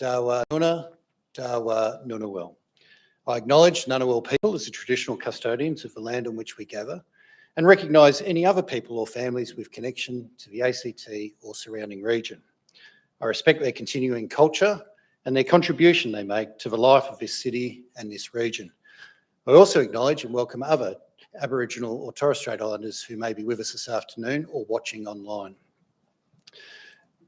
Dawa Nuna, Dawa Nunawel. I acknowledge Ngunnawal people as the traditional custodians of the land on which we gather and recognise any other people or families with connection to the ACT or surrounding region. I respect their continuing culture and their contribution they make to the life of this city and this region. I also acknowledge and welcome other Aboriginal or Torres Strait Islanders who may be with us this afternoon or watching online.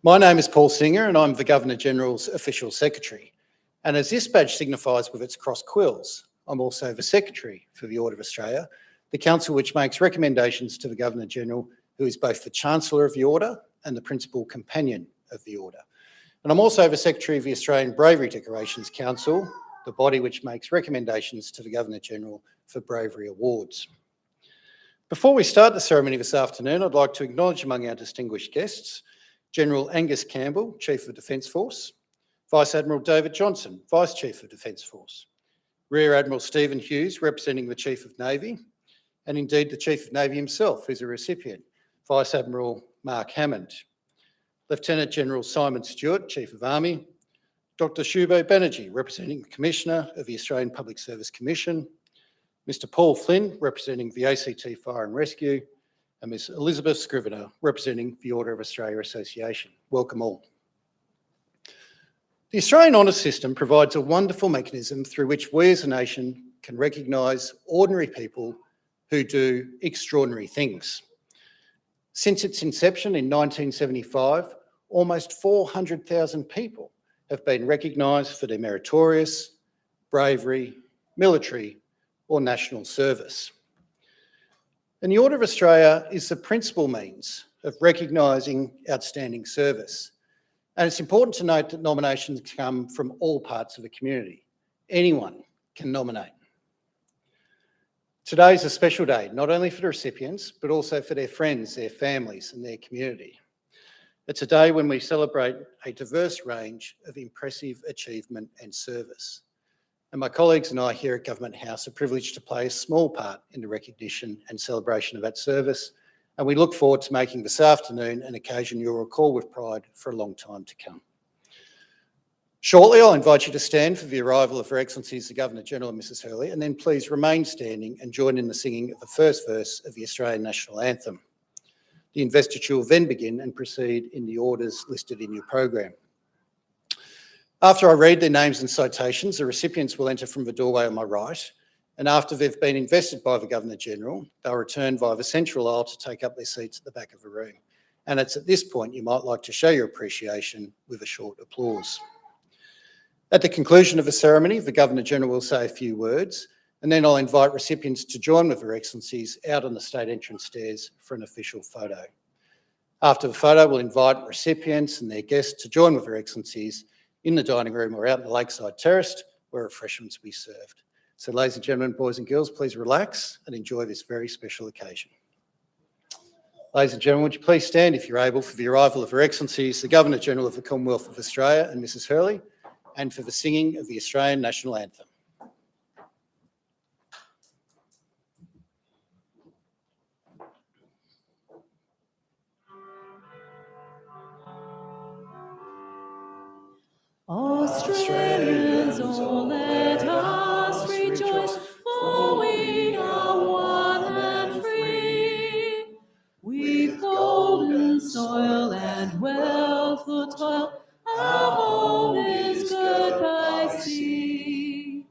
My name is Paul Singer and I'm the Governor-General's Official Secretary. And as this badge signifies with its cross quills, I'm also the Secretary for the Order of Australia, the council which makes recommendations to the Governor-General, who is both the Chancellor of the Order and the Principal Companion of the Order. And I'm also the Secretary of the Australian Bravery Decorations Council, the body which makes recommendations to the Governor-General for bravery awards. Before we start the ceremony this afternoon, I'd like to acknowledge among our distinguished guests, General Angus Campbell, Chief of Defence Force, Vice Admiral David Johnson, Vice Chief of Defence Force, Rear Admiral Stephen Hughes, representing the Chief of Navy, and indeed the Chief of Navy himself, who's a recipient, Vice Admiral Mark Hammond, Lieutenant General Simon Stewart, Chief of Army, Dr. Shubo Banerjee, representing the Commissioner of the Australian Public Service Commission, Mr. Paul Flynn, representing the ACT Fire and Rescue, and Ms. Elizabeth Scrivener, representing the Order of Australia Association. Welcome all. The Australian Honours System provides a wonderful mechanism through which we as a nation can recognise ordinary people who do extraordinary things. Since its inception in 1975, almost 400,000 people have been recognised for their meritorious, bravery, military or national service. And the Order of Australia is the principal means of recognising outstanding service. And it's important to note that nominations come from all parts of the community. Anyone can nominate. Today is a special day, not only for the recipients, but also for their friends, their families and their community. It's a day when we celebrate a diverse range of impressive achievement and service. And my colleagues and I here at Government House are privileged to play a small part in the recognition and celebration of that service. And we look forward to making this afternoon an occasion you'll recall with pride for a long time to come. Shortly, I'll invite you to stand for the arrival of Her Excellencies the Governor-General and Mrs Hurley, and then please remain standing and join in the singing of the first verse of the Australian National Anthem. The investiture will then begin and proceed in the orders listed in your program. After I read their names and citations, the recipients will enter from the doorway on my right, and after they've been invested by the Governor-General, they'll return via the central aisle to take up their seats at the back of the room. And it's at this point you might like to show your appreciation with a short applause. At the conclusion of the ceremony, the Governor-General will say a few words, and then I'll invite recipients to join with Her Excellencies out on the state entrance stairs for an official photo. After the photo, we'll invite recipients and their guests to join with Her Excellencies in the dining room or out in the lakeside terrace where refreshments will be served. So ladies and gentlemen, boys and girls, please relax and enjoy this very special occasion. Ladies and gentlemen, would you please stand if you're able for the arrival of Her Excellencies the Governor-General of the Commonwealth of Australia and Mrs Hurley, and for the singing of the Australian National Anthem. Australians, oh let us rejoice, for we are one and free. We've golden soil and wealth for toil, our home is good by sea.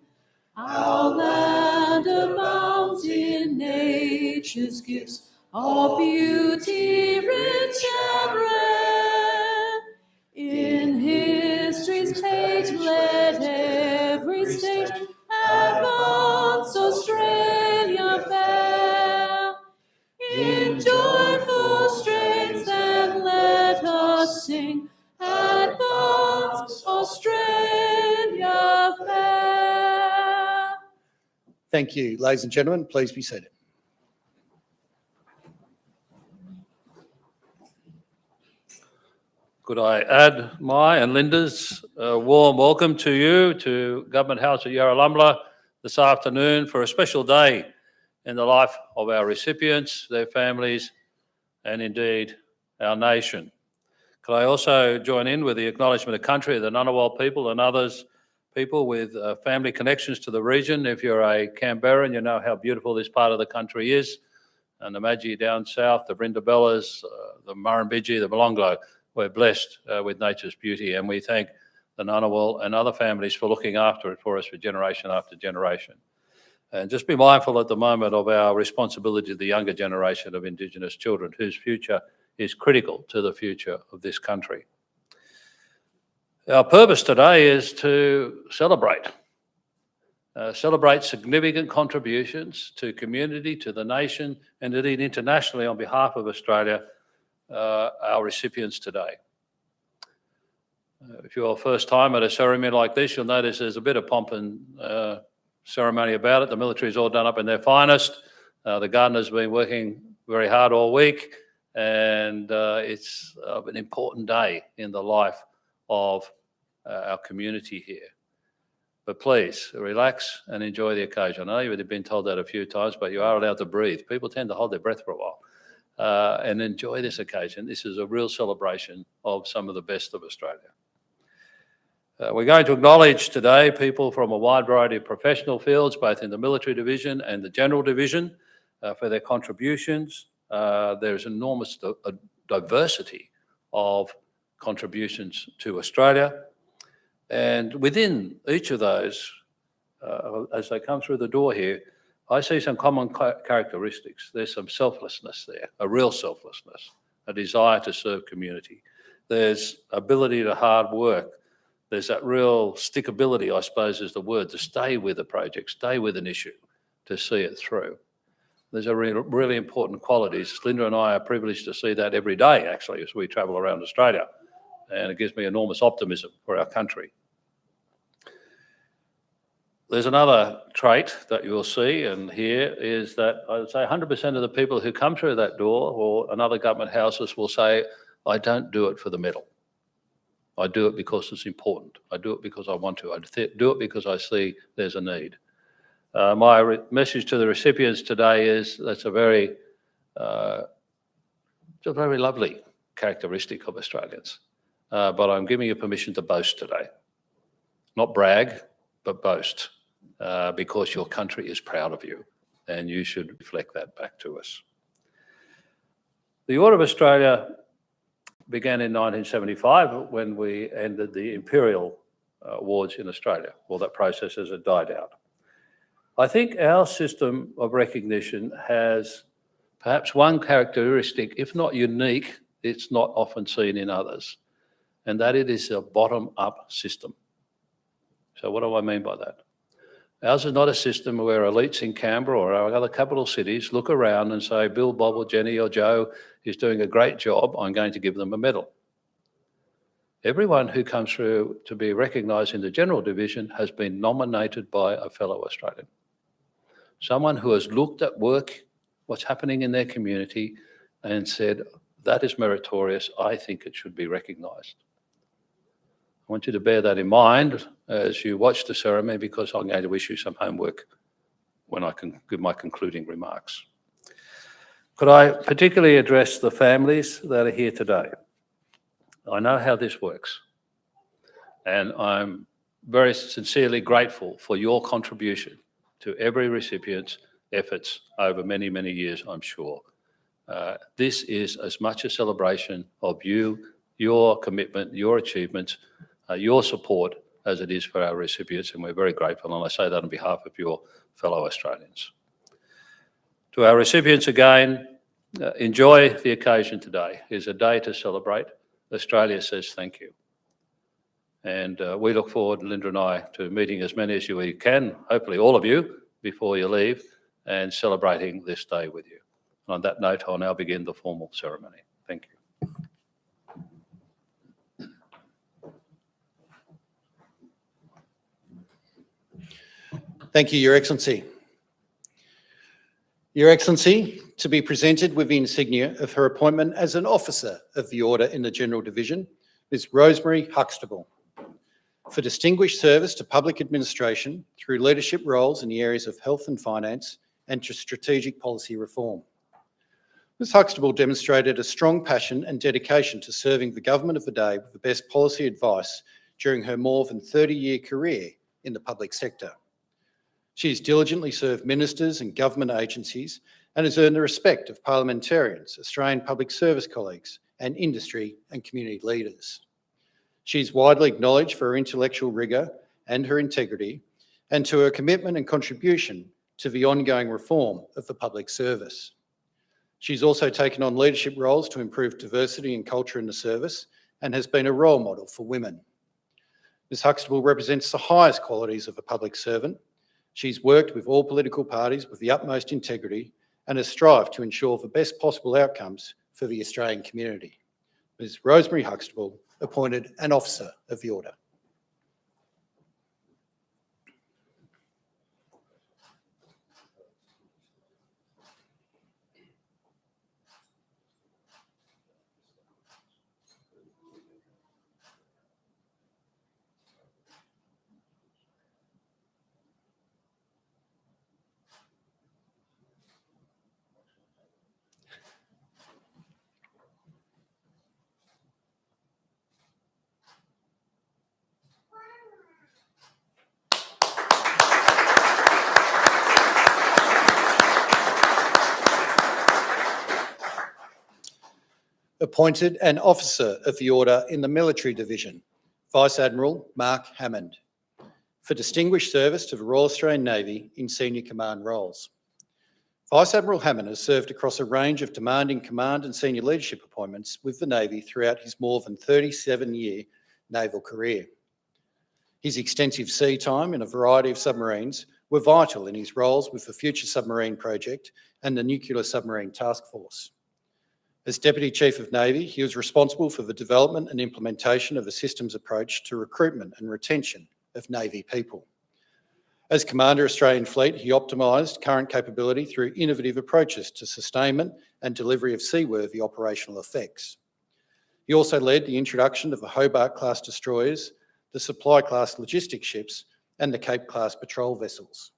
Our land abounds in nature's gifts of beauty rich and rare. In history's page let every stage advance Australia fair. In joyful strains then let us sing, advance Australia fair. Thank you, ladies and gentlemen. Please be seated. Could I add my and Linda's warm welcome to you to Government House at Yarralumla this afternoon for a special day in the life of our recipients, their families, and indeed our nation. Could I also join in with the acknowledgement of country of the Ngunnawal people and others, people with family connections to the region. If you're a Canberran, you know how beautiful this part of the country is. And the Magi down south, the Brindabellas, the Murrumbidgee, the Molonglo, we're blessed with nature's beauty, and we thank the Ngunnawal and other families for looking after it for us for generation after generation. And just be mindful at the moment of our responsibility to the younger generation of Indigenous children, whose future is critical to the future of this country. Our purpose today is to celebrate significant contributions to community, to the nation, and indeed internationally on behalf of Australia, our recipients today. If you're first time at a ceremony like this, you'll notice there's a bit of pomp and ceremony about it. The military's all done up in their finest. The gardener's been working very hard all week, and it's an important day in the life of our community here. But please, relax and enjoy the occasion. I know you've been told that a few times, but you are allowed to breathe. People tend to hold their breath for a while and enjoy this occasion. This is a real celebration of some of the best of Australia. We're going to acknowledge today people from a wide variety of professional fields, both in the military division and the general division, for their contributions. There's enormous diversity of contributions to Australia. And within each of those, as they come through the door here, I see some common characteristics. There's some selflessness there, a real selflessness, a desire to serve community. There's ability to hard work. There's that real stickability, I suppose is the word, to stay with a project, stay with an issue, to see it through. There's a really important qualities. Linda and I are privileged to see that every day, actually, as we travel around Australia. And it gives me enormous optimism for our country. There's another trait that you'll see and hear is that I would say 100% of the people who come through that door or another government houses will say, I don't do it for the medal. I do it because it's important. I do it because I want to. I do it because I see there's a need. My message to the recipients today is that's a very lovely characteristic of Australians. But I'm giving you permission to boast today. Not brag, but boast, because your country is proud of you, and you should reflect that back to us. The Order of Australia began in 1975 when we ended the imperial awards in Australia. Well, that process has died out. I think our system of recognition has perhaps one characteristic, if not unique, it's not often seen in others, and that it is a bottom-up system. So what do I mean by that? Ours is not a system where elites in Canberra or our other capital cities look around and say, Bill, Bob or Jenny or Joe is doing a great job, I'm going to give them a medal. Everyone who comes through to be recognised in the general division has been nominated by a fellow Australian. Someone who has looked at work, what's happening in their community, and said, that is meritorious, I think it should be recognised. I want you to bear that in mind as you watch the ceremony, because I'm going to issue some homework when I can give my concluding remarks. Could I particularly address the families that are here today? I know how this works, and I'm very sincerely grateful for your contribution to every recipient's efforts over many, many years, I'm sure. This is as much a celebration of you, your commitment, your achievements, your support as it is for our recipients, and we're very grateful, and I say that on behalf of your fellow Australians. To our recipients again, enjoy the occasion today. It's a day to celebrate. Australia says thank you. And we look forward, Linda and I, to meeting as many as we can, hopefully all of you, before you leave, and celebrating this day with you. And on that note, I'll now begin the formal ceremony. Thank you. Thank you, Your Excellency. Your Excellency, to be presented with the insignia of her appointment as an officer of the Order in the General Division, Ms. Rosemary Huxtable, for distinguished service to public administration through leadership roles in the areas of health and finance and to strategic policy reform. Ms Huxtable demonstrated a strong passion and dedication to serving the government of the day with the best policy advice during her more than 30-year career in the public sector. She has diligently served ministers and government agencies and has earned the respect of parliamentarians, Australian public service colleagues, and industry and community leaders. She is widely acknowledged for her intellectual rigour and her integrity, and to her commitment and contribution to the ongoing reform of the public service. She's also taken on leadership roles to improve diversity and culture in the service and has been a role model for women. Ms Huxtable represents the highest qualities of a public servant. She's worked with all political parties with the utmost integrity and has strived to ensure the best possible outcomes for the Australian community. Ms Rosemary Huxtable, appointed an Officer of the Order. Appointed an Officer of the Order in the Military Division, Vice Admiral Mark Hammond, for distinguished service to the Royal Australian Navy in senior command roles. Vice Admiral Hammond has served across a range of demanding command and senior leadership appointments with the Navy throughout his more than 37-year naval career. His extensive sea time in a variety of submarines were vital in his roles with the Future Submarine Project and the Nuclear Submarine Task Force. As Deputy Chief of Navy, he was responsible for the development and implementation of a systems approach to recruitment and retention of Navy people. As Commander Australian Fleet, he optimised current capability through innovative approaches to sustainment and delivery of seaworthy operational effects. He also led the introduction of the Hobart-class destroyers, the Supply-class logistics ships, and the Cape-class patrol vessels.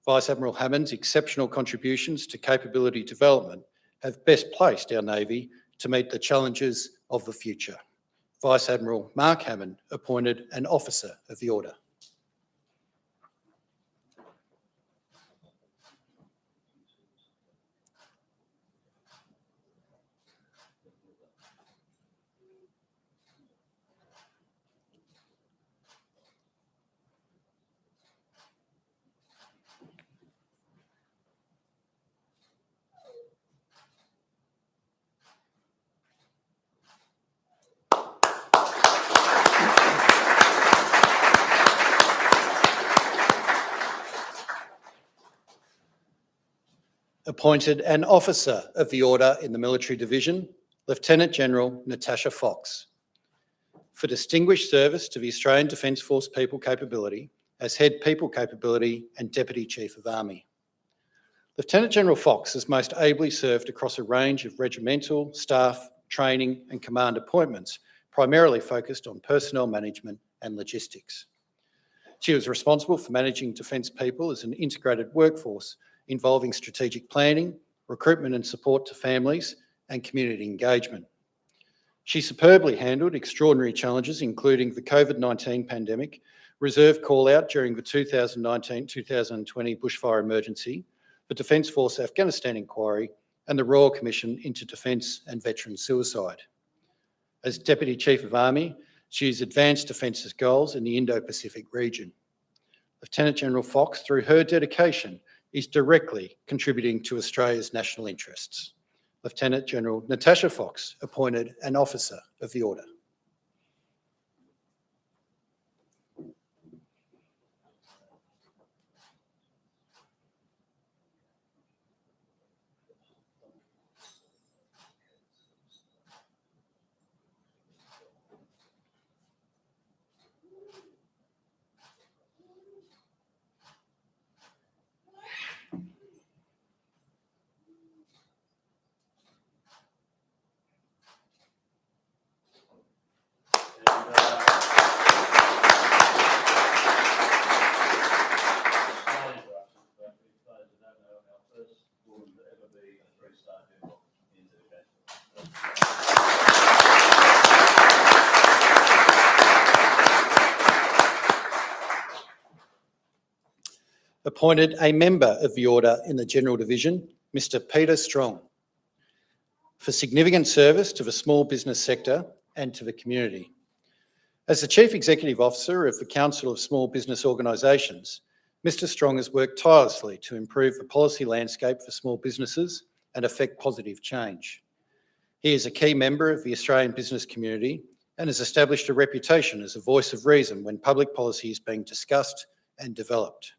Vice Admiral Hammond's exceptional contributions to capability development have best placed our Navy to meet the challenges of the future. Vice Admiral Mark Hammond, appointed an Officer of the Order. Appointed an Officer of the Order in the Military Division, Lieutenant General Natasha Fox, for distinguished service to the Australian Defence Force People Capability as Head People Capability and Deputy Chief of Army. Lieutenant General Fox has most ably served across a range of regimental, staff, training and command appointments, primarily focused on personnel management and logistics. She was responsible for managing Defence people as an integrated workforce involving strategic planning, recruitment and support to families, and community engagement. She superbly handled extraordinary challenges, including the COVID-19 pandemic, reserve call-out during the 2019-2020 bushfire emergency, the Defence Force Afghanistan inquiry, and the Royal Commission into Defence and Veteran Suicide. As Deputy Chief of Army, she has advanced Defence's goals in the Indo-Pacific region. Lieutenant General Fox, through her dedication, is directly contributing to Australia's national interests. Lieutenant General Natasha Fox, appointed an Officer of the Order. appointed a member of the Order in the General Division, Mr. Peter Strong, for significant service to the small business sector and to the community. As the Chief Executive Officer of the Council of Small Business Organisations, Mr. Strong has worked tirelessly to improve the policy landscape for small businesses and effect positive change. He is a key member of the Australian business community and has established a reputation as a voice of reason when public policy is being discussed and developed.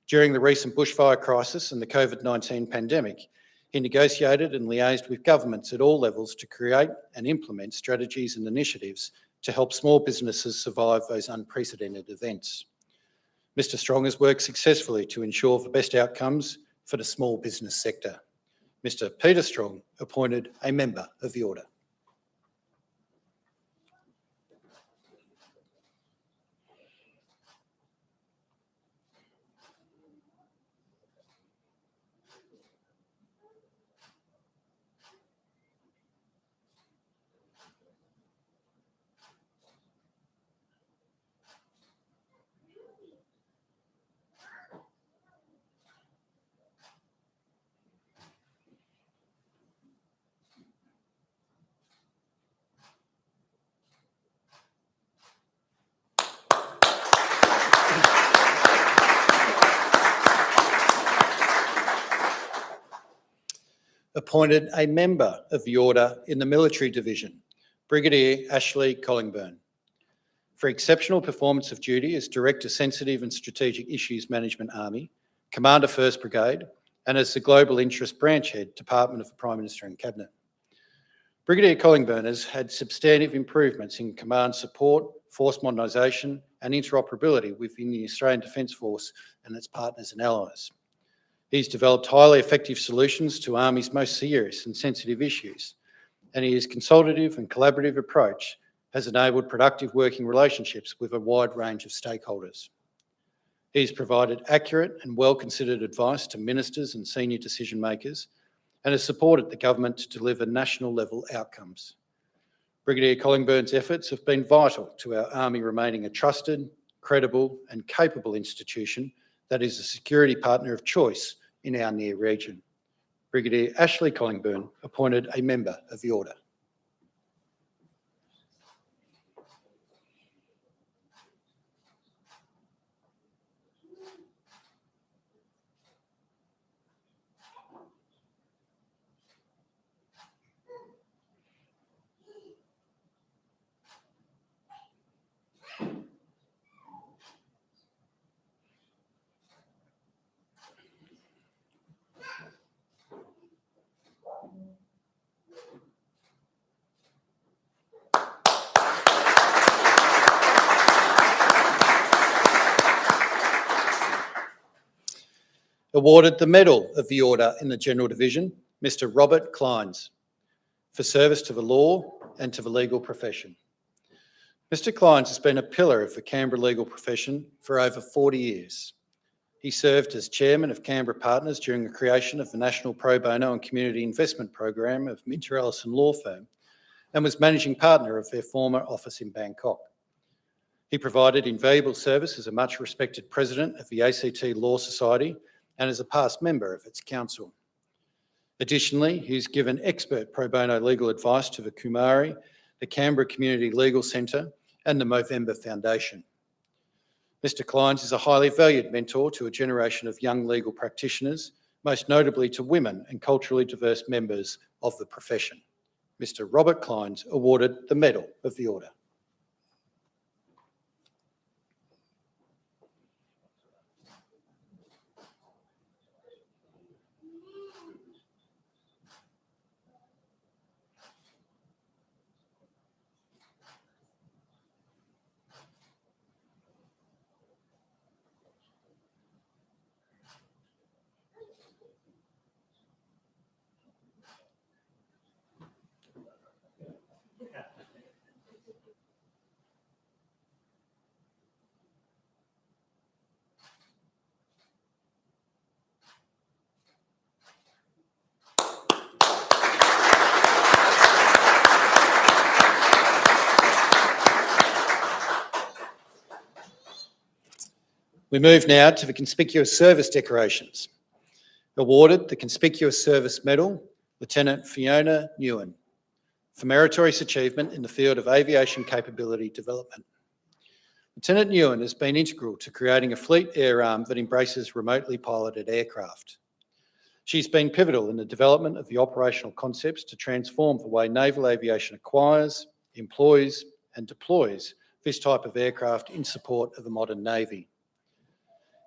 During the recent bushfire crisis and the COVID-19 pandemic, he negotiated and liaised with governments at all levels to create and implement strategies and initiatives to help small businesses survive those unprecedented events. Mr. Strong has worked successfully to ensure the best outcomes for the small business sector. Mr. Peter Strong, appointed a member of the Order. Appointed a member of the Order in the Military Division, Brigadier Ashley Collingburn, for exceptional performance of duty as Director Sensitive and Strategic Issues Management Army, Commander 1st Brigade, and as the Global Interest Branch Head, Department of the Prime Minister and Cabinet. Brigadier Collingburn has had substantive improvements in command support, force modernisation and interoperability within the Australian Defence Force and its partners and allies. He's developed highly effective solutions to Army's most serious and sensitive issues, and his consultative and collaborative approach has enabled productive working relationships with a wide range of stakeholders. He's provided accurate and well-considered advice to ministers and senior decision makers and has supported the government to deliver national-level outcomes. Brigadier Collingburn's efforts have been vital to our Army remaining a trusted, credible and capable institution that is a security partner of choice in our near region. Brigadier Ashley Collingburn, appointed a member of the Order. Awarded the Medal of the Order in the General Division, Mr. Robert Clines, for service to the law and to the legal profession. Mr. Clines has been a pillar of the Canberra legal profession for over 40 years. He served as Chairman of Canberra Partners during the creation of the National Pro Bono and Community Investment Program of Minter Ellison Law Firm and was Managing Partner of their former office in Bangkok. He provided invaluable service as a much respected President of the ACT Law Society and as a past member of its council. Additionally, he's given expert pro bono legal advice to the Kumari, the Canberra Community Legal Centre and the Movember Foundation. Mr. Clines is a highly valued mentor to a generation of young legal practitioners, most notably to women and culturally diverse members of the profession. Mr. Robert Clines, awarded the Medal of the Order. We move now to the Conspicuous Service Decorations. Awarded the Conspicuous Service Medal, Lieutenant Fiona Nguyen, for meritorious achievement in the field of aviation capability development. Lieutenant Nguyen has been integral to creating a fleet air arm that embraces remotely piloted aircraft. She's been pivotal in the development of the operational concepts to transform the way naval aviation acquires, employs and deploys this type of aircraft in support of a modern Navy.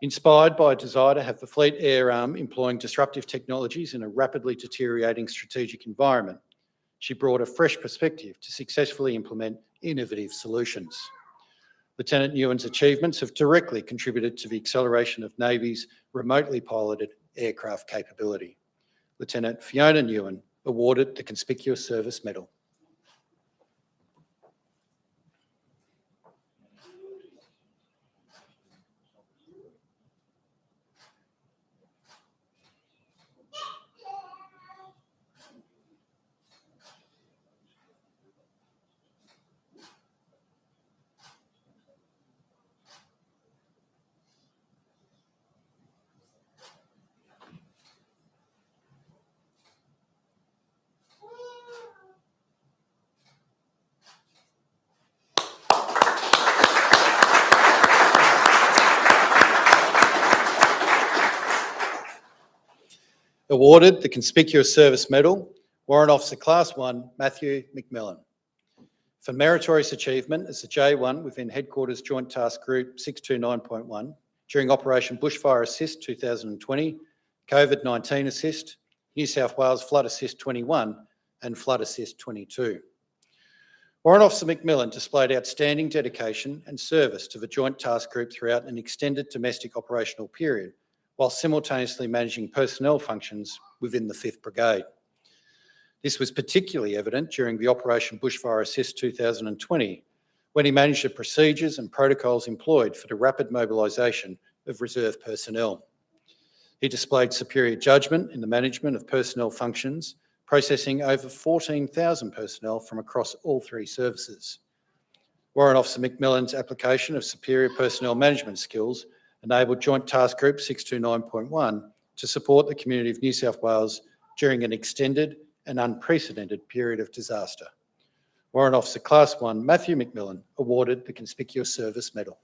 Inspired by a desire to have the fleet air arm employing disruptive technologies in a rapidly deteriorating strategic environment, she brought a fresh perspective to successfully implement innovative solutions. Lieutenant Nguyen's achievements have directly contributed to the acceleration of Navy's remotely piloted aircraft capability. Lieutenant Fiona Nguyen, awarded the Conspicuous Service Medal. Awarded the Conspicuous Service Medal, Warrant Officer Class 1, Matthew McMillan, for meritorious achievement as the J1 within Headquarters Joint Task Group 629.1 during Operation Bushfire Assist 2020, COVID-19 Assist, New South Wales Flood Assist 21 and Flood Assist 22. Warrant Officer McMillan displayed outstanding dedication and service to the Joint Task Group throughout an extended domestic operational period, while simultaneously managing personnel functions within the 5th Brigade. This was particularly evident during the Operation Bushfire Assist 2020, when he managed the procedures and protocols employed for the rapid mobilisation of reserve personnel. He displayed superior judgment in the management of personnel functions, processing over 14,000 personnel from across all 3 services. Warrant Officer McMillan's application of superior personnel management skills enabled Joint Task Group 629.1 to support the community of New South Wales during an extended and unprecedented period of disaster. Warrant Officer Class 1 Matthew McMillan, awarded the Conspicuous Service Medal.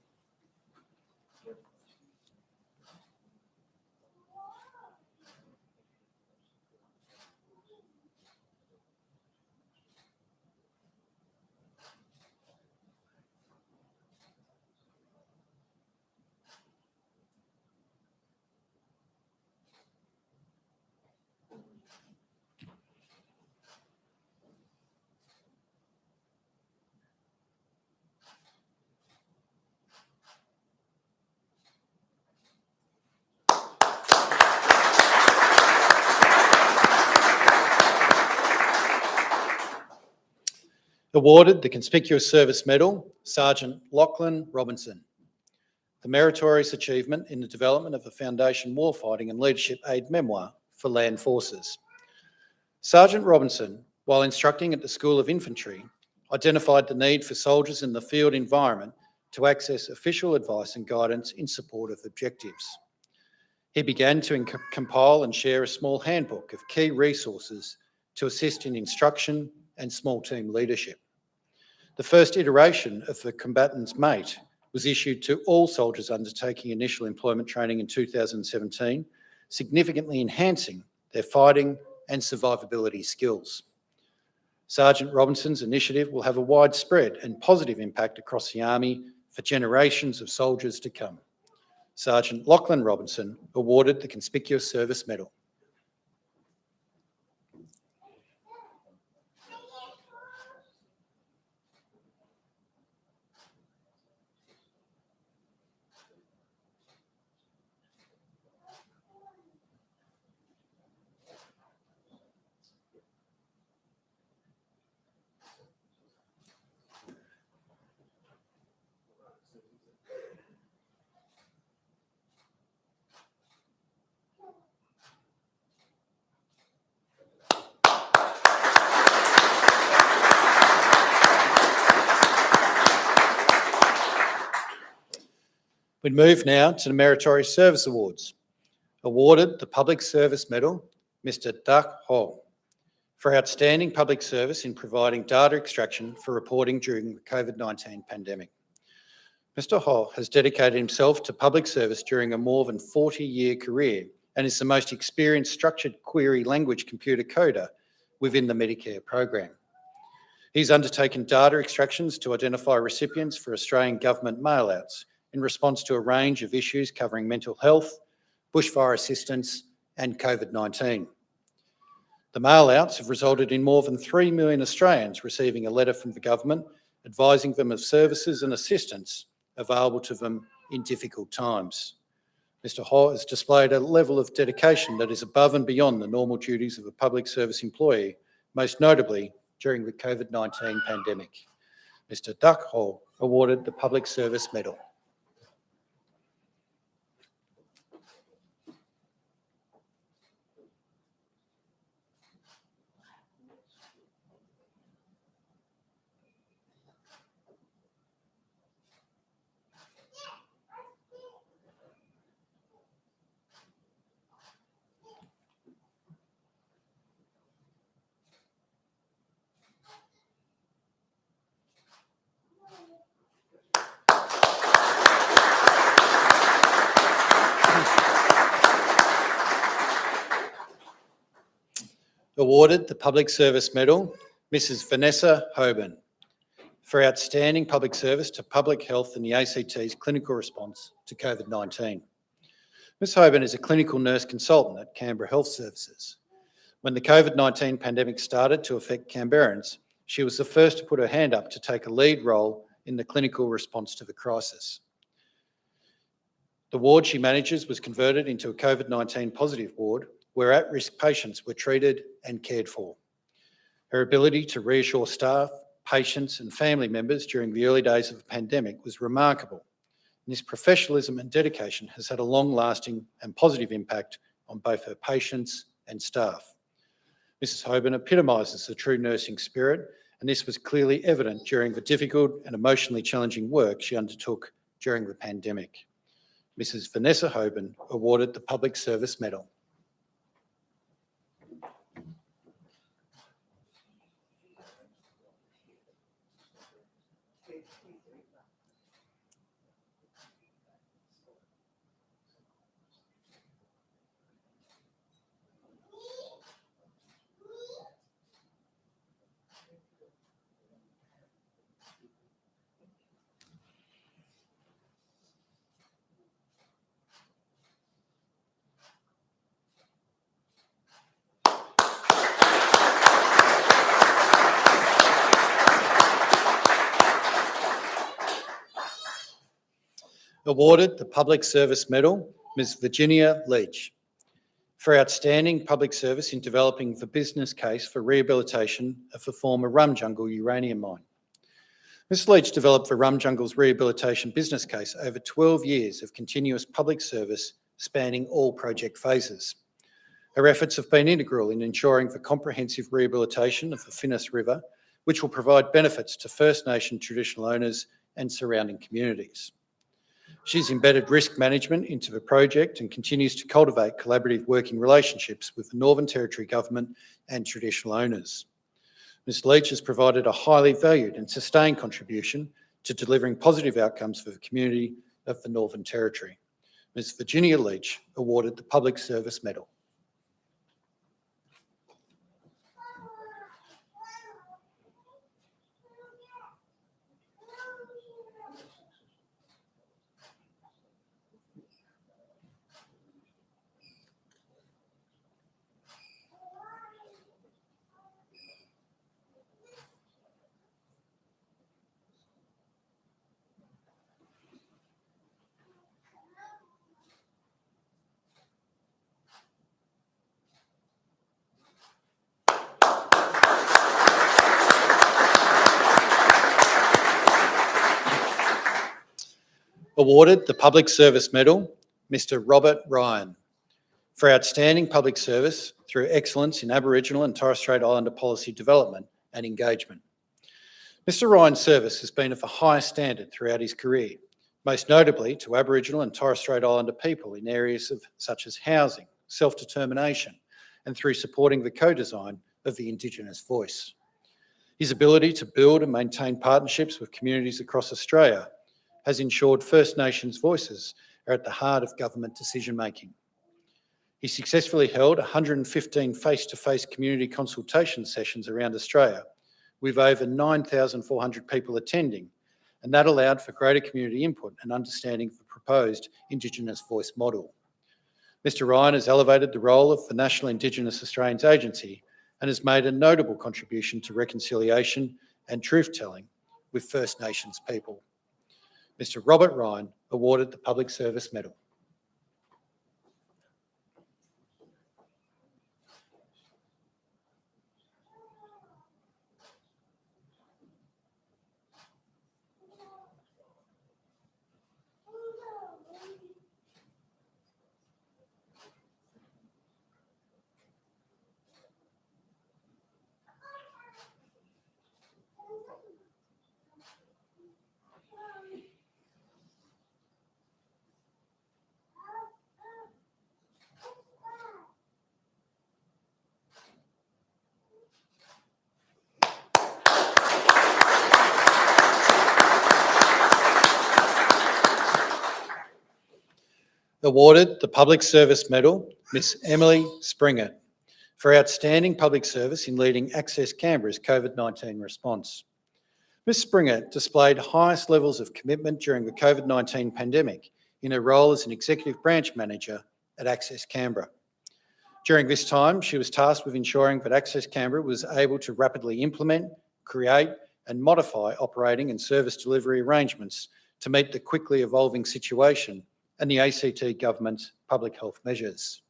Awarded the Conspicuous Service Medal, Sergeant Lachlan Robinson, the meritorious achievement in the development of a Foundation Warfighting and Leadership Aid memoir for Land Forces. Sergeant Robinson, while instructing at the School of Infantry, identified the need for soldiers in the field environment to access official advice and guidance in support of objectives. He began to compile and share a small handbook of key resources to assist in instruction and small team leadership. The first iteration of the Combatant's Mate was issued to all soldiers undertaking initial employment training in 2017, significantly enhancing their fighting and survivability skills. Sergeant Robinson's initiative will have a widespread and positive impact across the Army for generations of soldiers to come. Sergeant Lachlan Robinson, awarded the Conspicuous Service Medal. We move now to the Meritorious Service Awards. Awarded the Public Service Medal, Mr. Duck Ho, for outstanding public service in providing data extraction for reporting during the COVID-19 pandemic. Mr. Ho has dedicated himself to public service during a more than 40-year career and is the most experienced structured query language computer coder within the Medicare program. He's undertaken data extractions to identify recipients for Australian government mail-outs in response to a range of issues covering mental health, bushfire assistance and COVID-19. The mail-outs have resulted in more than 3 million Australians receiving a letter from the government advising them of services and assistance available to them in difficult times. Mr. Ho has displayed a level of dedication that is above and beyond the normal duties of a public service employee, most notably during the COVID-19 pandemic. Mr. Duck Ho awarded the Public Service Medal. Awarded the Public Service Medal, Mrs. Vanessa Hoban, for outstanding public service to public health in the ACT's clinical response to COVID-19. Ms. Hoban is a clinical nurse consultant at Canberra Health Services. When the COVID-19 pandemic started to affect Canberrans, she was the first to put her hand up to take a lead role in the clinical response to the crisis. The ward she manages was converted into a COVID-19 positive ward where at-risk patients were treated and cared for. Her ability to reassure staff, patients and family members during the early days of the pandemic was remarkable. And this professionalism and dedication has had a long-lasting and positive impact on both her patients and staff. Mrs. Hoban epitomises the true nursing spirit, and this was clearly evident during the difficult and emotionally challenging work she undertook during the pandemic. Mrs. Vanessa Hoban awarded the Public Service Medal. Awarded the Public Service Medal, Ms. Virginia Leach, for outstanding public service in developing the business case for rehabilitation of the former Rumjungle uranium mine. Ms. Leach developed the Rumjungle's rehabilitation business case over 12 years of continuous public service spanning all project phases. Her efforts have been integral in ensuring the comprehensive rehabilitation of the Finniss River, which will provide benefits to First Nation traditional owners and surrounding communities. She's embedded risk management into the project and continues to cultivate collaborative working relationships with the Northern Territory Government and traditional owners. Ms. Leach has provided a highly valued and sustained contribution to delivering positive outcomes for the community of the Northern Territory. Ms. Virginia Leach awarded the Public Service Medal. Awarded the Public Service Medal, Mr. Robert Ryan, for outstanding public service through excellence in Aboriginal and Torres Strait Islander policy development and engagement. Mr. Ryan's service has been of the highest standard throughout his career, most notably to Aboriginal and Torres Strait Islander people in areas such as housing, self-determination, and through supporting the co-design of the Indigenous voice. His ability to build and maintain partnerships with communities across Australia has ensured First Nations voices are at the heart of government decision-making. He successfully held 115 face-to-face community consultation sessions around Australia, with over 9,400 people attending, and that allowed for greater community input and understanding of the proposed Indigenous voice model. Mr. Ryan has elevated the role of the National Indigenous Australians Agency and has made a notable contribution to reconciliation and truth-telling with First Nations people. Mr. Robert Ryan awarded the Public Service Medal. Awarded the Public Service Medal, Miss Emily Springett, for outstanding public service in leading Access Canberra's COVID-19 response. Ms. Springett displayed highest levels of commitment during the COVID-19 pandemic in her role as an Executive Branch Manager at Access Canberra. During this time, she was tasked with ensuring that Access Canberra was able to rapidly implement, create and modify operating and service delivery arrangements to meet the quickly evolving situation and the ACT government's public health measures.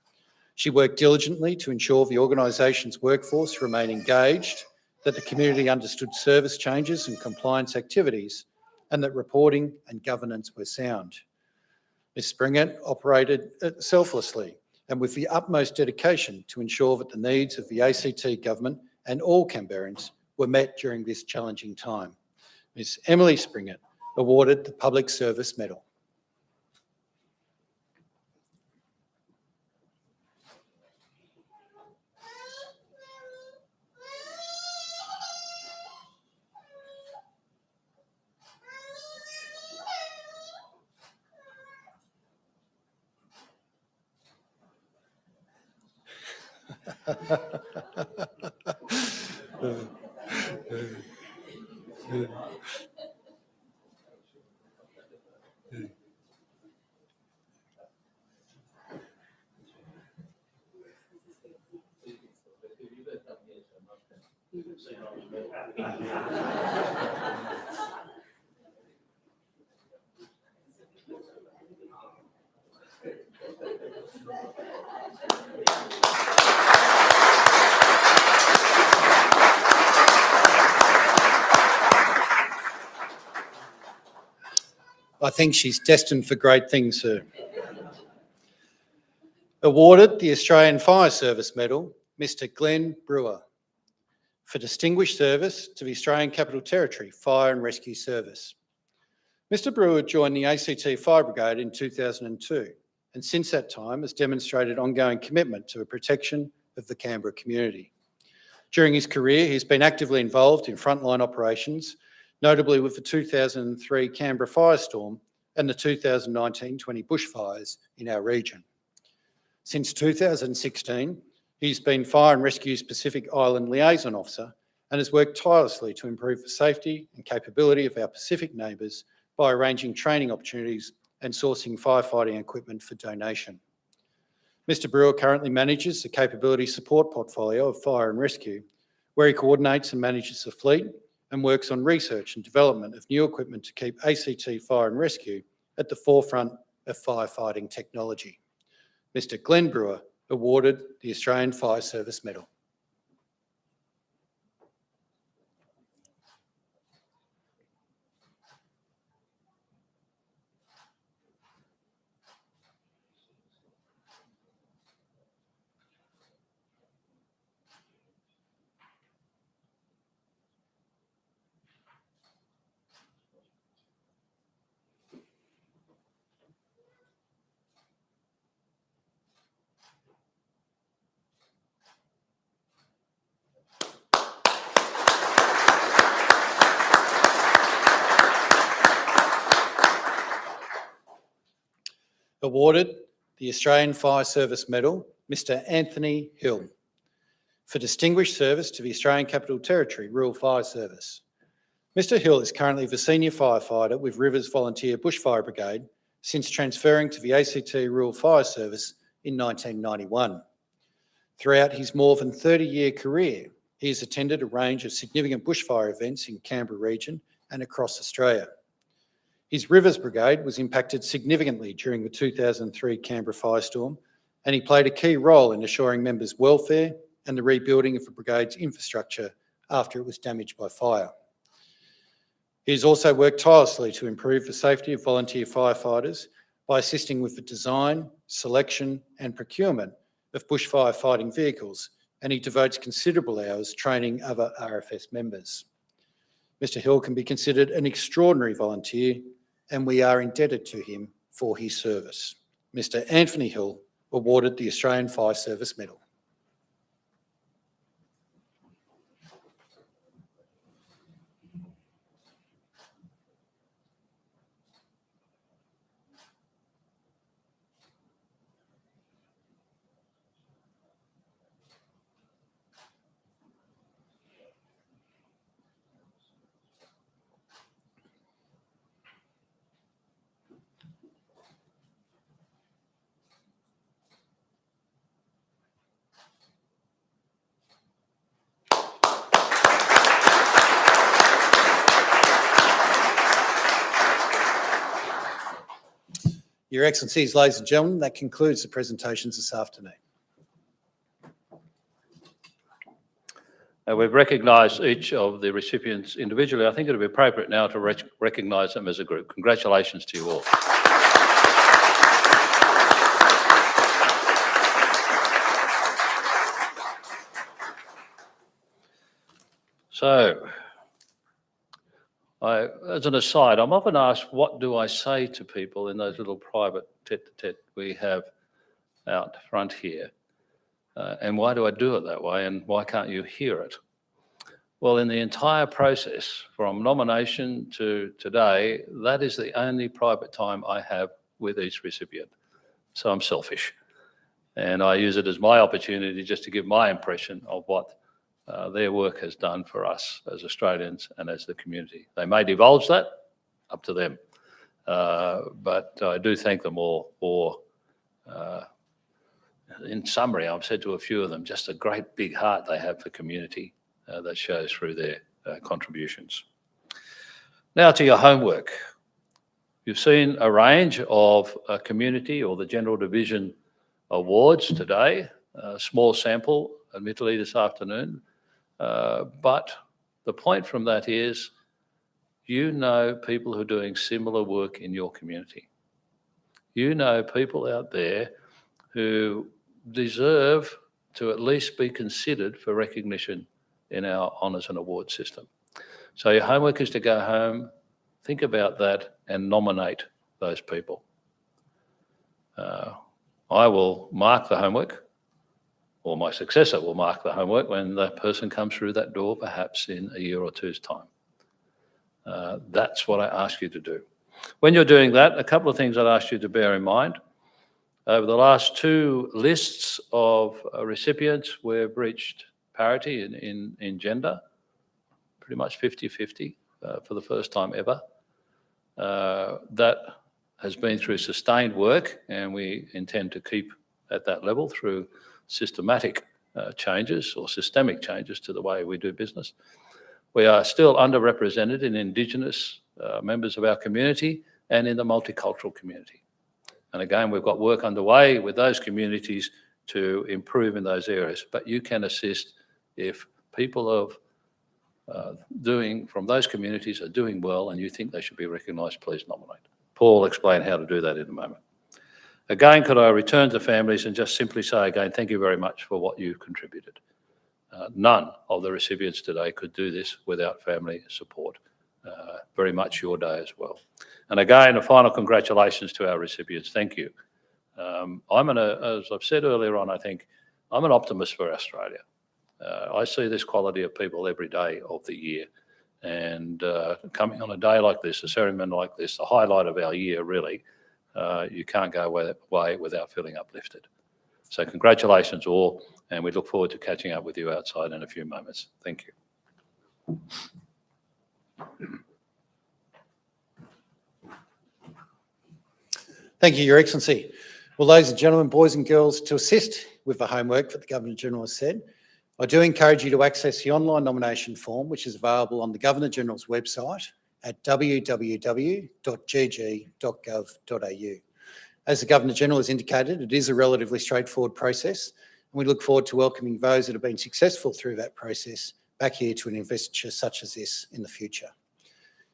She worked diligently to ensure the organisation's workforce remained engaged, that the community understood service changes and compliance activities, and that reporting and governance were sound. Ms. Springett operated selflessly and with the utmost dedication to ensure that the needs of the ACT government and all Canberrans were met during this challenging time. Ms. Emily Springett awarded the Public Service Medal. I think she's destined for great things, sir. Awarded the Australian Fire Service Medal, Mr. Glenn Brewer, for distinguished service to the Australian Capital Territory Fire and Rescue Service. Mr. Brewer joined the ACT Fire Brigade in 2002, and since that time has demonstrated ongoing commitment to the protection of the Canberra community. During his career, he's been actively involved in frontline operations, notably with the 2003 Canberra firestorm and the 2019-20 bushfires in our region. Since 2016, he's been Fire and Rescue's Pacific Island Liaison Officer and has worked tirelessly to improve the safety and capability of our Pacific neighbours by arranging training opportunities and sourcing firefighting equipment for donation. Mr. Brewer currently manages the capability support portfolio of Fire and Rescue, where he coordinates and manages the fleet and works on research and development of new equipment to keep ACT Fire and Rescue at the forefront of firefighting technology. Mr. Glenn Brewer awarded the Australian Fire Service Medal. awarded the Australian Fire Service Medal, Mr. Anthony Hill, for distinguished service to the Australian Capital Territory Rural Fire Service. Mr. Hill is currently the senior firefighter with Rivers Volunteer Bushfire Brigade since transferring to the ACT Rural Fire Service in 1991. Throughout his more than 30-year career, he has attended a range of significant bushfire events in Canberra region and across Australia. His Rivers Brigade was impacted significantly during the 2003 Canberra firestorm, and he played a key role in assuring members' welfare and the rebuilding of the brigade's infrastructure after it was damaged by fire. He has also worked tirelessly to improve the safety of volunteer firefighters by assisting with the design, selection and procurement of bushfire fighting vehicles, and he devotes considerable hours training other RFS members. Mr. Hill can be considered an extraordinary volunteer, and we are indebted to him for his service. Mr. Anthony Hill awarded the Australian Fire Service Medal. Your Excellencies, ladies and gentlemen, that concludes the presentations this afternoon. We've recognised each of the recipients individually. I think it would be appropriate now to recognise them as a group. Congratulations to you all. So, as an aside, I'm often asked, what do I say to people in those little private tete-a-tete we have out front here? And why do I do it that way, and why can't you hear it? Well, in the entire process, from nomination to today, that is the only private time I have with each recipient. So I'm selfish. And I use it as my opportunity just to give my impression of what their work has done for us as Australians and as the community. They may divulge that, up to them. But I do thank them all for, in summary, I've said to a few of them, just a great big heart they have for community that shows through their contributions. Now to your homework. You've seen a range of community or the General Division awards today, a small sample, admittedly, this afternoon. But the point from that is, you know people who are doing similar work in your community. You know people out there who deserve to at least be considered for recognition in our honours and award system. So your homework is to go home, think about that and nominate those people. I will mark the homework, or my successor will mark the homework when that person comes through that door, perhaps in a year or two's time. That's what I ask you to do. When you're doing that, a couple of things I'd ask you to bear in mind. Over the last two lists of recipients, we've reached parity in gender, pretty much 50-50 for the first time ever. That has been through sustained work, and we intend to keep at that level through systematic changes or systemic changes to the way we do business. We are still underrepresented in Indigenous members of our community and in the multicultural community. And again, we've got work underway with those communities to improve in those areas. But you can assist if people from those communities are doing well and you think they should be recognised, please nominate. Paul will explain how to do that in a moment. Again, could I return to families and just simply say again, thank you very much for what you've contributed. None of the recipients today could do this without family support. Very much your day as well. And again, a final congratulations to our recipients. Thank you. As I've said earlier on, I think I'm an optimist for Australia. I see this quality of people every day of the year. And coming on a day like this, a ceremony like this, the highlight of our year really, you can't go away without feeling uplifted. So congratulations all, and we look forward to catching up with you outside in a few moments. Thank you. Thank you, Your Excellency. Well, ladies and gentlemen, boys and girls, to assist with the homework that the Governor-General has said, I do encourage you to access the online nomination form, which is available on the Governor-General's website at www.gg.gov.au. As the Governor-General has indicated, it is a relatively straightforward process, and we look forward to welcoming those that have been successful through that process back here to an investiture such as this in the future.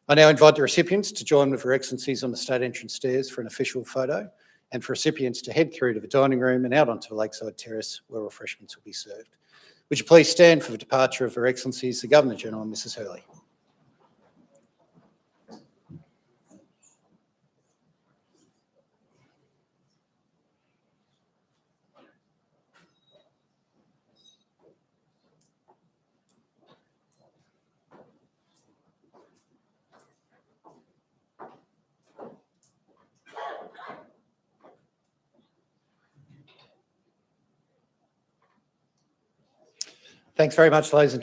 I now invite the recipients to join with Her Excellencies on the state entrance stairs for an official photo, and for recipients to head through to the dining room and out onto the lakeside terrace where refreshments will be served. Would you please stand for the departure of Her Excellencies, the Governor-General and Mrs Hurley. Thanks very much, ladies and gentlemen.